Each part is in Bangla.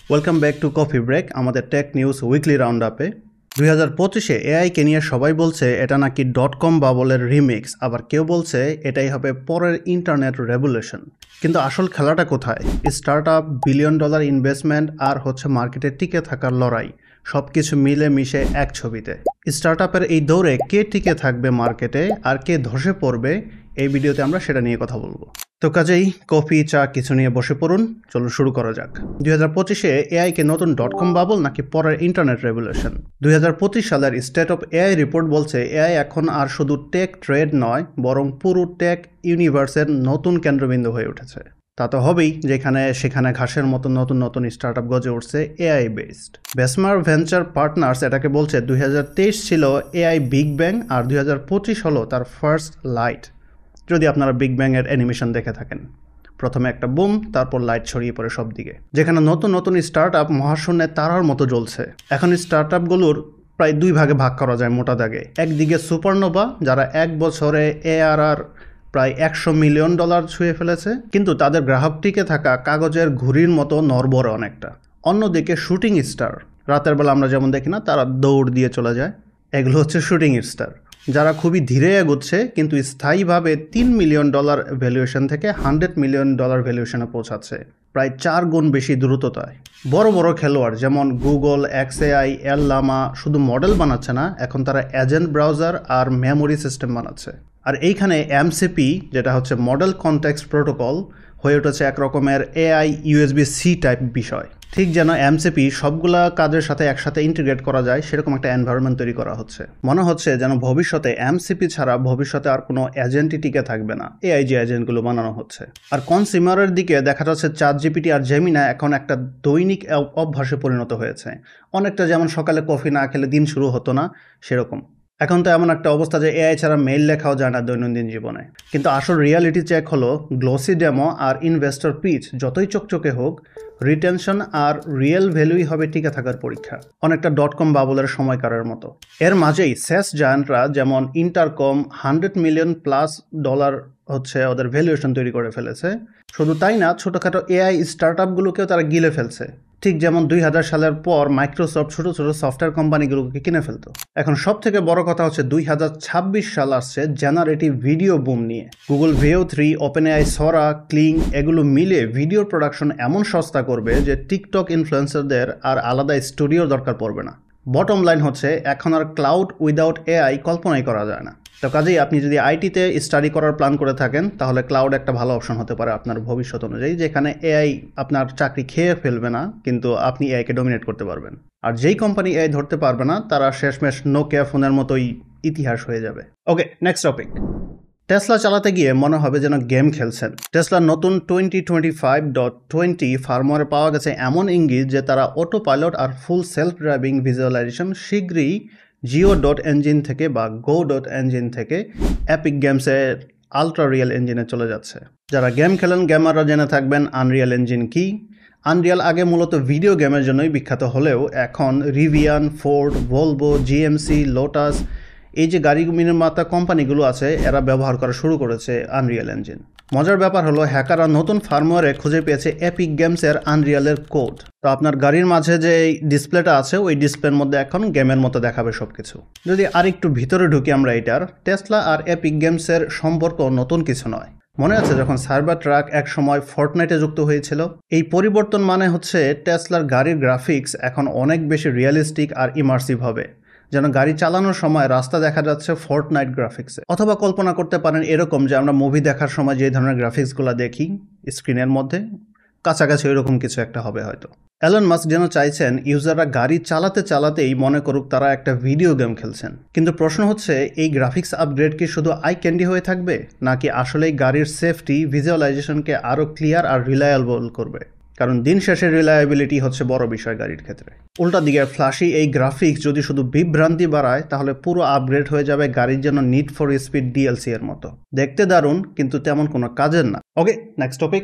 Welcome back to coffee break, আমাদের টেক নিউজ উইকলি রাউন্ড আপে। 2025-এ এআইকে নিয়ে সবাই বলছে এটা নাকি .com বাবলের রিমিক্স, আবার কেউ বলছে এটাই হবে পরের ইন্টারনেট রেভলিউশন। কিন্তু আসল খেলাটা কোথায়? স্টার্ট আপ, $1 বিলিয়ন ইনভেস্টমেন্ট আর হচ্ছে মার্কেটে টিকে থাকার লড়াই, সব কিছু মিলে মিশে এক ছবিতে। স্টার্ট আপের এই দৌড়ে কে টিকে থাকবে মার্কেটে আর কে ধসে পড়বে, এই ভিডিওতে আমরা সেটা নিয়ে কথা বলবো। তো কাজেই কফি, চা কিছু নিয়ে বসে পড়ুন, চলুন শুরু করা যাক। 2025-এ এআইকে নতুন .com বাবল নাকি পরের ইন্টারনেট রেভলিউশন? 2025 সালের স্টেট অফ এআই রিপোর্ট বলছে এআই এখন আর শুধু টেক ট্রেড নয়, বরং পুরো টেক ইউনিভার্সের নতুন কেন্দ্রবিন্দু হয়ে উঠেছে। তা তো হবেই, যেখানে সেখানে ঘাসের মতো নতুন নতুন স্টার্ট আপ গজে উঠছে এআই বেসড। বেসমার ভেঞ্চার পার্টনার্স এটাকে বলছে 2023 ছিল এআই বিগ ব্যাং আর 2025 হলো তার ফার্স্ট লাইট। যদি আপনারা বিগ ব্যাং এর অ্যানিমেশন দেখে থাকেন, প্রথমে একটা বুম, তারপর লাইট ছড়িয়ে পড়ে সব দিকে, যেখানে নতুন নতুন স্টার্ট আপ মহাশূন্যে তারার মতো জ্বলছে। এখন স্টার্ট আপগুলোর প্রায় দুই ভাগে ভাগ করা যায় মোটা দাগে। একদিকে সুপারনোভা, যারা এক বছরে ARR প্রায় $100 মিলিয়ন ছুঁয়ে ফেলেছে, কিন্তু তাদের গ্রাহক টিকে থাকা কাগজের ঘুড়ির মতো নড়বড়ে অনেকটা। অন্যদিকে শুটিং স্টার, রাতের বেলা আমরা যেমন দেখি না, তারা দৌড় দিয়ে চলে যায়, এগুলো হচ্ছে শুটিং স্টার, যারা খুবই ধীরে এগোচ্ছে কিন্তু স্থায়ীভাবে $3 মিলিয়ন ভ্যালুয়েশন থেকে $100 মিলিয়ন ভ্যালুয়েশনে পৌঁছাচ্ছে, প্রায় 4 গুণ বেশি দ্রুততায়। বড় বড় খেলোয়াড় যেমন গুগল, XAI, llama শুধু মডেল বানাচ্ছে না, এখন তারা এজেন্ট ব্রাউজার আর মেমোরি সিস্টেম বানাচ্ছে। আর এইখানে MCP, যেটা হচ্ছে মডেল কনটেক্সট প্রোটোকল, হয়ে উঠেছে এক রকমের AI USB-C টাইপ বিষয়। ঠিক যেন MCP সবগুলা কাজের সাথে একসাথে ইন্টিগ্রেট করা যায়, সেরকম একটা এনভায়রনমেন্ট তৈরি করা হচ্ছে। মনে হচ্ছে যেন ভবিষ্যতে MCP ছাড়া ভবিষ্যতে আর কোনো এজেন্টই টিকে থাকবে না, AI যে এজেন্টগুলো বানানো হচ্ছে। আর কনজিউমারের দিকে দেখা যাচ্ছে ChatGPT আর জেমিনা এখন একটা দৈনিক অভ্যাসে পরিণত হয়েছে। অনেকটা যেমন সকালে কফি না খেলে দিন শুরু হতো না, সেরকম। এখন তো এমন একটা অবস্থা যে AI ছাড়া মেইল লেখাও যায় না দৈনন্দিন জীবনে। কিন্তু আসল রিয়ালিটি চেক হলো গ্লোসি ডেমো আর ইনভেস্টর পিচ যতই চকচকে হোক, রিটেনশন আর রিয়েল ভ্যালুই হবে টিকে থাকার পরীক্ষা, অনেকটা .com বাবলের সময়কারের মতো। এর মাঝেই সেস জায়ান্টরা যেমন ইন্টারকম $100 মিলিয়ন প্লাস হচ্ছে ওদের ভ্যালুয়েশন তৈরি করে ফেলেছে। শুধু তাই না, ছোটোখাটো AI স্টার্ট আপগুলোকেও তারা গিলে ফেলছে। ঠিক যেমন 2000 সালের পর মাইক্রোসফট ছোটো ছোটো সফটওয়্যার কোম্পানিগুলোকে কিনে ফেলতো। এখন সব থেকে বড় কথা হচ্ছে 2026 সাল আসছে জেনারেটিভ ভিডিও বুম নিয়ে। গুগল Veo 3, OpenAI Sora, ক্লিং এগুলো মিলে ভিডিও প্রোডাকশন এমন সস্তা করবে যে টিকটক ইনফ্লুয়েন্সারদের আর আলাদা স্টুডিওর দরকার পড়বে না। বটম লাইন হচ্ছে এখন আর ক্লাউড উইদাউট AI কল্পনাই করা যায় না। তো কাজেই আপনি যদি আইটিতে স্টাডি করার প্ল্যান করে থাকেন, তাহলে ক্লাউড একটা ভালো অপশন হতে পারে আপনার ভবিষ্যৎ অনুযায়ী, যেখানে AI আপনার চাকরি খেয়ে ফেলবে না, কিন্তু আপনি এআইকে ডমিনেট করতে পারবেন। আর যেই কোম্পানি AI ধরতে পারবে না, তারা শেষমেশ নোকিয়া ফোনের মতোই ইতিহাস হয়ে যাবে। ওকে, নেক্সট টপিক। টেসলা চালাতে গিয়ে মনে হবে যেন গেম খেলছেন। টেসলার নতুন 2025.20 ফার্মওয়্যারে পাওয়া গেছে এমন ইঙ্গিত যে তারা অটো পাইলট আর ফুল সেলফ ড্রাইভিং ভিজুয়ালাইজেশন শীঘ্রই Geo.engine থেকে বা Go.engine থেকে অ্যাপিক গেমসের আলট্রা রিয়েল ইঞ্জিনে চলে যাচ্ছে। যারা গেম খেলেন, গেমাররা জেনে থাকবেন আনরিয়েল ইঞ্জিন কি। আনরিয়েল আগে মূলত ভিডিও গেমের জন্যই বিখ্যাত হলেও এখন Rivian, Ford, Volvo, GMC, lotus, এই যে গাড়ি নির্মাতা কোম্পানিগুলো আছে, এরা ব্যবহার করা শুরু করেছে আনরিয়েল ইঞ্জিন। মজার ব্যাপার হলো, হ্যাকাররা নতুন ফার্মওয়্যারে খুঁজে পেয়েছে অ্যাপিক গেমসের আনরিয়েলের কোড। তো আপনার গাড়ির মাঝে যে ডিসপ্লেটা আছে, ওই ডিসপ্লের মধ্যে এখন গেমের মতো দেখাবে সব কিছু। যদি আরেকটু ভিতরে ঢুকি আমরা, এটার টেসলা আর অ্যাপিক গেমসের সম্পর্ক নতুন কিছু নয়। মনে আছে যখন সাইবার ট্রাক এক সময় ফর্টনাইটে যুক্ত হয়েছিল? এই পরিবর্তন মানে হচ্ছে টেসলার গাড়ির গ্রাফিক্স এখন অনেক বেশি রিয়েলিস্টিক আর ইমার্সিভ হবে, যেন গাড়ি চালানোর সময় রাস্তা দেখা যাচ্ছে ফর্টনাইট গ্রাফিক্সে। অথবা কল্পনা করতে পারেন এরকম যে আমরা মুভি দেখার সময় যে ধরনের গ্রাফিক্সগুলো দেখি স্ক্রিনের মধ্যে, কাছাকাছি ওইরকম কিছু একটা হবে হয়তো। এলন মাস্ক যেন চাইছেন ইউজাররা গাড়ি চালাতে চালাতেই মনে করুক তারা একটা ভিডিও গেম খেলছেন। কিন্তু প্রশ্ন হচ্ছে, এই গ্রাফিক্স আপগ্রেড কি শুধু আই ক্যান্ডি হয়ে থাকবে, নাকি আসলেই গাড়ির সেফটি ভিজুয়ালাইজেশনকে আরও ক্লিয়ার আর রিলায়েবল করবে? কারণ দিন শেষে রিলায়েবিলিটি হচ্ছে বড় বিষয় গাড়ির ক্ষেত্রে। উল্টা দিকে ফ্ল্যাশি এই গ্রাফিক্স যদি শুধু বিভ্রান্তি বাড়ায়, তাহলে পুরো আপগ্রেড হয়ে যাবে গাড়ির জন্য নিড ফর স্পিড DLC এর মতো। দেখতে দারুণ, কিন্তু তেমন কোনো কাজের না। ওকে, নেক্সট টপিক।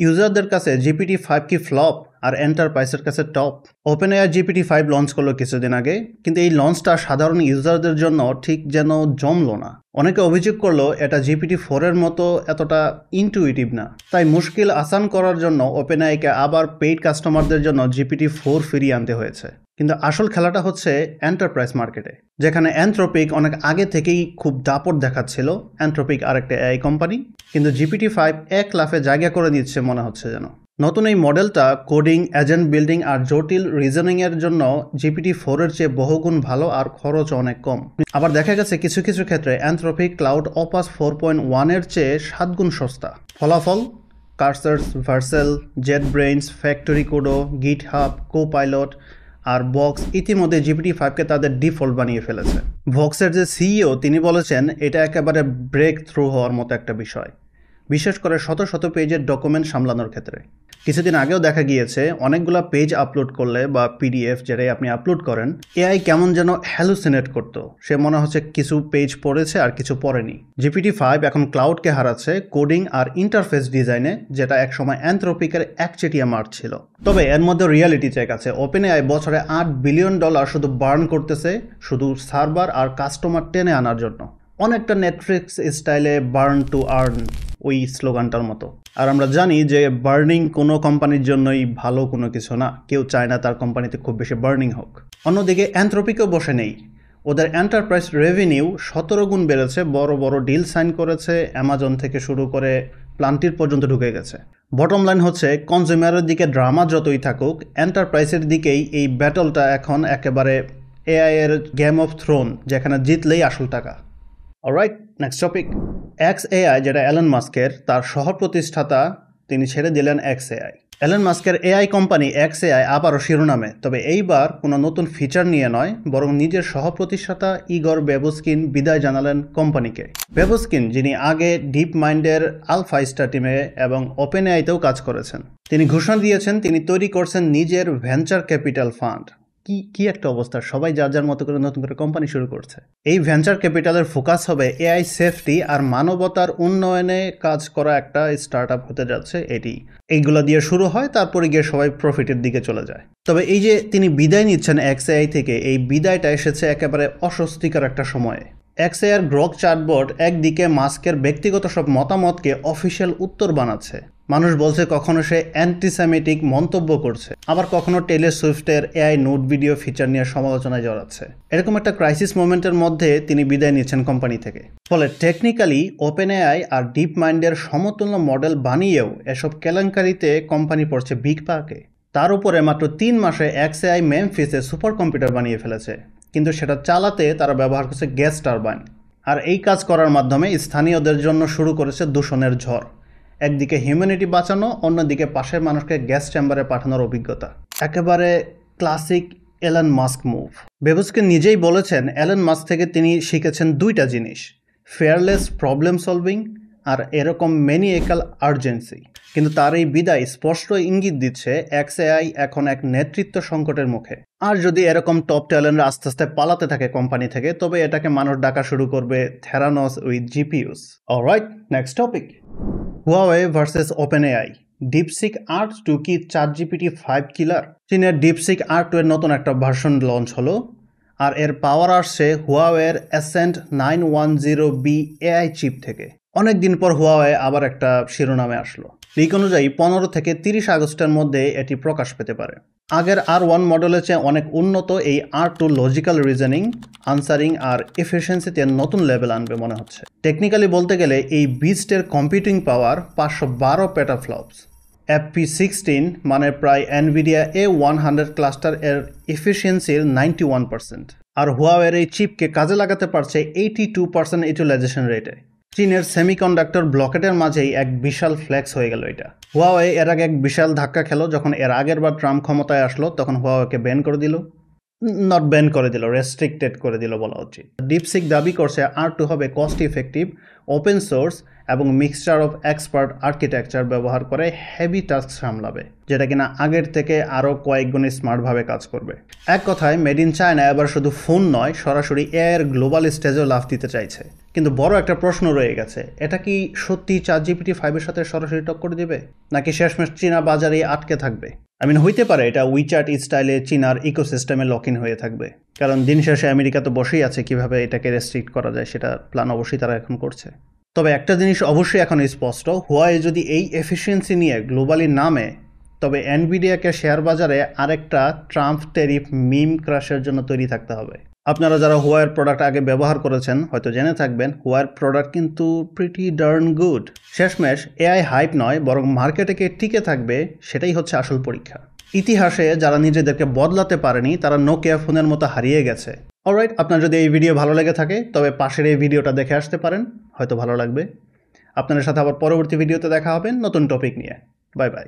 ইউজারদের কাছে GPT-5 কি ফ্লপ? আর এন্টারপ্রাইজের কাছে টপ। ওপেনএআই GPT-5 লঞ্চ করলো কিছুদিন আগে, কিন্তু এই লঞ্চটা সাধারণ ইউজারদের জন্য ঠিক যেন জমলো না। অনেকে অভিযোগ করলো এটা GPT-4 এর মতো এতটা ইনটুইটিভ না। তাই মুশকিল আসান করার জন্য ওপেনএআইকে আবার পেইড কাস্টমারদের জন্য GPT-4 ফিরিয়ে আনতে হয়েছে। কিন্তু আসল খেলাটা হচ্ছে এন্টারপ্রাইজ মার্কেটে, যেখানে অ্যানথ্রোপিক অনেক আগে থেকেই খুব দাপট দেখাচ্ছিল। অ্যানথ্রোপিক আরেকটা এআই কোম্পানি, কিন্তু GPT-5 এক লাফে জায়গা করে নিচ্ছে মনে হচ্ছে যেন। নতুন এই মডেলটা কোডিং, এজেন্ট বিল্ডিং আর জটিল রিজনিংয়ের জন্য GPT-4 এর চেয়ে বহুগুণ ভালো আর খরচ অনেক কম। আবার দেখা গেছে কিছু কিছু ক্ষেত্রে অ্যানথ্রোপিক ক্লাউড অপাস 4.1 এর চেয়ে 7 গুণ সস্তা। ফলাফল: Cursors, Vercel, JetBrains, Factory Qodo, GitHub, Copilot আর বক্স ইতিমধ্যে GPT-5কে তাদের ডিফল্ট বানিয়ে ফেলেছে। ভক্সের যে সিইও তিনি বলেছেন এটা একেবারে ব্রেক থ্রু হওয়ার মতো একটা বিষয়, বিশেষ করে শত শত পেজের ডকুমেন্ট সামলানোর ক্ষেত্রে। কিছুদিন আগেও দেখা গিয়েছে অনেকগুলো পেজ আপলোড করলে বা পিডিএফ যেটাই আপনি আপলোড করেন, এআই কেমন যেন হ্যালুসিনেট করতো। সে মনে হচ্ছে কিছু পেজ পড়েছে আর কিছু পড়েনি। GPT-5 এখন ক্লাউডকে হারাচ্ছে কোডিং আর ইন্টারফেস ডিজাইনে, যেটা একসময় অ্যানথ্রোপিকের একচেটিয়া মার্ক ছিল। তবে এর মধ্যে রিয়ালিটি চেক আছে। ওপেনএআই বছরে $8 বিলিয়ন শুধু বার্ন করতেছে শুধু সার্ভার আর কাস্টমার টেনে আনার জন্য। অনেকটা নেটফ্লিক্স স্টাইলে বার্ন টু আর্ন, ওই স্লোগানটার মতো। আর আমরা জানি যে বার্নিং কোনো কোম্পানির জন্যই ভালো কোনো কিছু না, কেউ চায় না তার কোম্পানিতে খুব বেশি বার্নিং হোক। অন্যদিকে অ্যানথ্রোপিকও বসে নেই, ওদের এন্টারপ্রাইজ রেভিনিউ 17 গুণ বেড়েছে, বড় বড় ডিল সাইন করেছে, অ্যামাজন থেকে শুরু করে প্লান্টির পর্যন্ত ঢুকে গেছে। বটম লাইন হচ্ছে কনজিউমারের দিকে ড্রামা যতই থাকুক, এন্টারপ্রাইজের দিকেই এই ব্যাটলটা এখন একেবারে এআই এর গেম অফ থ্রোন, যেখানে জিতলেই আসল টাকা। Alright, next topic. XAI, যেটা এলন মাস্কের, তার সহ প্রতিষ্ঠাতা তিনি ছেড়ে দিলেন XAI। এলন মাস্কের এআই কোম্পানি XAI আবারও শিরোনামে, তবে এইবার কোনো নতুন ফিচার নিয়ে নয়, বরং নিজের সহ প্রতিষ্ঠাতা ইগর বেবুস্কিন বিদায় জানালেন কোম্পানিকে। বেবুস্কিন, যিনি আগে ডিপ মাইন্ডের আলফাইস্টা টিমে এবং ওপেনএআইতেও কাজ করেছেন, তিনি ঘোষণা দিয়েছেন তিনি তৈরি করছেন নিজের ভেঞ্চার ক্যাপিটাল ফান্ড। কি একটা অবস্থা, সবাই যার যার মতো করে নতুন করে কোম্পানি শুরু করছে। এই ভেঞ্চার ক্যাপিটালের ফোকাস হবে এআই সেফটি আর মানবতার উন্নয়নে কাজ করা একটা স্টার্টআপ হতে যাচ্ছে এটি। এইগুলো দিয়ে শুরু হয়, তারপরে গিয়ে সবাই প্রফিটের দিকে চলে যায়। তবে এই যে তিনি বিদায় নিচ্ছেন XAI থেকে, এই বিদায়টা এসেছে একেবারে অস্বস্তিকর একটা সময়ে। XAI এর গ্রক চ্যাটবট একদিকে মাস্কের ব্যক্তিগত সব মতামতকে অফিসিয়াল উত্তর বানাচ্ছে। মানুষ বলছে কখনো সে অ্যান্টিসেমিটিক মন্তব্য করছে, আবার কখনো টেইলর সুইফটের এআই নোট ভিডিও ফিচার নিয়ে সমালোচনায় জড়াচ্ছে। এরকম একটা ক্রাইসিস মোমেন্টের মধ্যে তিনি বিদায় নিচ্ছেন কোম্পানি থেকে। ফলে টেকনিক্যালি ওপেনএআই আর ডিপ মাইন্ডের সমতুল্য মডেল বানিয়েও এসব কেলেঙ্কারিতে কোম্পানি পড়ছে বিগ পাকে। তার উপরে মাত্র 3 মাসে XAI মেমফিসে সুপার কম্পিউটার বানিয়ে ফেলেছে, কিন্তু সেটা চালাতে তারা ব্যবহার করছে গ্যাস টারবাইন। আর এই কাজ করার মাধ্যমে স্থানীয়দের জন্য শুরু করেছে দূষণের ঝড়। একদিকে হিউম্যানিটি বাঁচানো, অন্যদিকে পাশের মানুষকে গ্যাস চেম্বারে পাঠানোর অভিজ্ঞতা। একেবারে ক্লাসিক এলন মাস্ক মুভ। বেবুস্কিন নিজেই বলেছেন এলন মাস্ক থেকে তিনি শিখেছেন 2টা জিনিস: ফেয়ারলেস প্রবলেম সলভিং আর এরকম ম্যানিয়াকাল আর্জেন্সি। কিন্তু তার এই বিদায় স্পষ্ট ইঙ্গিত দিচ্ছে XAI এখন এক নেতৃত্ব সংকটের মুখে। আর যদি এরকম টপ ট্যালেন্টরা আস্তে আস্তে পালাতে থাকে কোম্পানি থেকে, তবে এটাকে মানুষ ডাকা শুরু করবে Theranos with GPUs. Alright, next topic. Huawei versus OpenAI. DeepSeek R2 কি ChatGPT-5 কিলার? চীনের ডিপসিক R2 এর নতুন একটা ভার্সন লঞ্চ হলো, আর এর পাওয়ার আসছে হুয়াওয়ের Ascend 910B AI চিপ থেকে। অনেকদিন পর হুয়াওয়ে আবার একটা শিরোনামে আসলো। লিক অনুযায়ী 15 থেকে 30 আগস্টের মধ্যে এটি প্রকাশ পেতে পারে। আগের R1 মডেলের চেয়ে অনেক উন্নত এই R2 লজিক্যাল রিজনিং, আনসারিং আর এফিসিয়েন্সিতে নতুন লেভেল আনবে মনে হচ্ছে। টেকনিক্যালি বলতে গেলে এই বিস্টের কম্পিউটিং পাওয়ার 512 পেটাফ্লপস। FP16 মানে প্রায় NVIDIA A100 ক্লাস্টার এর এফিসিয়েন্সির 91%। আর হুয়াওয়ের এই চিপকে কাজে লাগাতে পারছে 82% ইউটিলাইজেশন রেটে। চীনের সেমিকন্ডাক্টর ব্লকেটের মাঝেই এক বিশাল ফ্লেক্স হয়ে গেল এটা। হুয়াওয়ে এর আগে এক বিশাল ধাক্কা খেলো যখন এর আগের বার ট্রাম্প ক্ষমতায় আসলো, তখন হুয়াওয়েকে ব্যান করে দিল, নট ব্যান করে দিল, রেস্ট্রিক্টেড করে দিল বলা উচিত। ডিপসিক দাবি করছে R2 হবে কস্ট ইফেক্টিভ, ওপেন সোর্স এবং মিক্সচার অফ এক্সপার্ট আর্কিটেকচার ব্যবহার করে হেভি টাস্ক সামলাবে, যেটা কিনা আগের থেকে আরও কয়েক গুণে স্মার্টভাবে কাজ করবে। এক কথায় মেড ইন চায়না এবার শুধু ফোন নয়, সরাসরি এআই এর গ্লোবাল স্টেজেও লাফ দিতে চাইছে। কিন্তু বড় একটা প্রশ্ন রয়ে গেছে, এটা কি সত্যি ChatGPT-5 এর সাথে সরাসরি টক্কর দিবে, নাকি শেষমেশ চীনা বাজারেই আটকে থাকবে? হইতে পারে এটা উইচ্যাট স্টাইলে চীনার ইকোসিস্টেমে লক ইন হয়ে থাকবে, কারণ দিন শেষে আমেরিকা তো বসেই আছে কিভাবে এটাকে রেস্ট্রিক্ট করা যায়, সেটা প্ল্যান অবশ্যই তারা এখন করছে। তবে একটা জিনিস অবশ্যই এখন স্পষ্ট, হুয়াওয়ে যদি এই এফিসিয়েন্সি নিয়ে গ্লোবালি নামে, তবে এনভিডিয়াকে শেয়ার বাজারে আরেকটা ট্রাম্প ট্যারিফ মিম ক্রাশের জন্য তৈরি থাকতে হবে। আপনারা যারা হুয়াওয়ের প্রোডাক্ট আগে ব্যবহার করেছেন হয়তো জেনে থাকবেন, হুয়াওয়ের প্রোডাক্ট কিন্তু প্রিটি ডার্ন গুড। শেষমেশ এআই হাইপ নয়, বরং মার্কেটে কে টিকে থাকবে সেটাই হচ্ছে আসল পরীক্ষা। ইতিহাসে যারা নিজেদেরকে বদলাতে পারেনি তারা নোকিয়া ফোনের মতো হারিয়ে গেছে। অলরাইট, আপনার যদি এই ভিডিও ভালো লেগে থাকে তবে পাশের এই ভিডিওটা দেখে আসতে পারেন, হয়তো ভালো লাগবে। আপনাদের সাথে আবার পরবর্তী ভিডিওতে দেখা হবে নতুন টপিক নিয়ে। Bye bye.